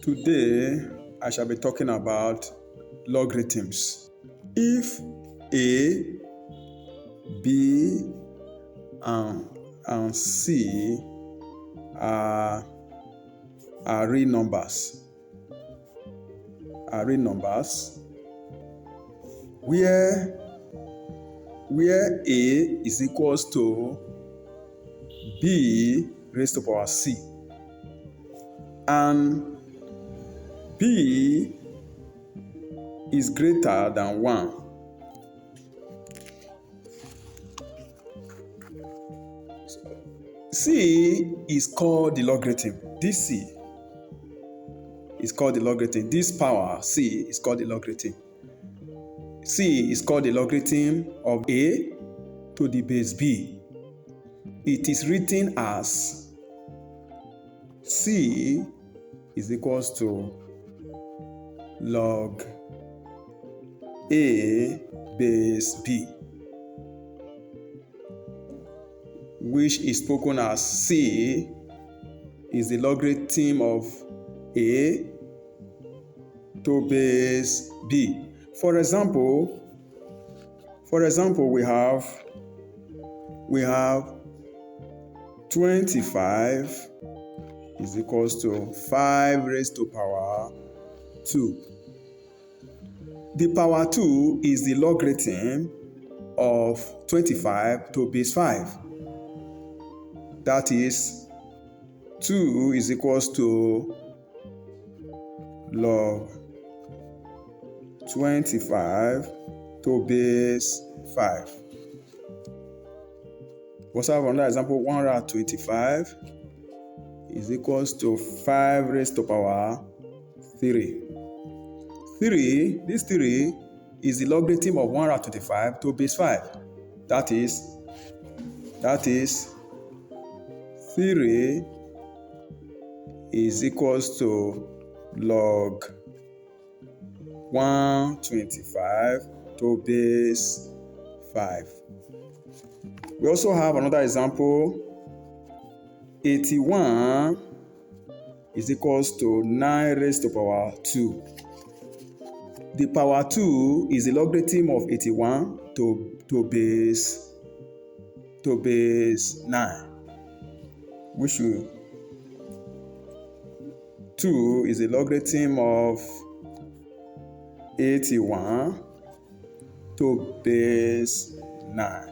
Today, I shall be talking about logarithms. If A, B, and C are real numbers, where A is equals to B raised to power C, and B is greater than 1. C is called the logarithm. This C is called the logarithm. This power C is called the logarithm. C is called the logarithm of A to the base B. It is written as C is equals to log A base B, which is spoken as C is the logarithm of A to base B. For example, we have 25 is equals to 5 raised to power 2. The power 2 is the logarithm of 25 to base 5. That is, 2 is equals to log 25 to base 5. We also have another example, 125 is equals to 5 raised to power 3. This 3 is the logarithm of 125 to base 5. That is 3 is equals to log 125 to base 5. We also have another example, 81 is equals to 9 raised to power 2. The power 2 is the logarithm of 81 to base 9, which 2 is the logarithm of 81 to base 9.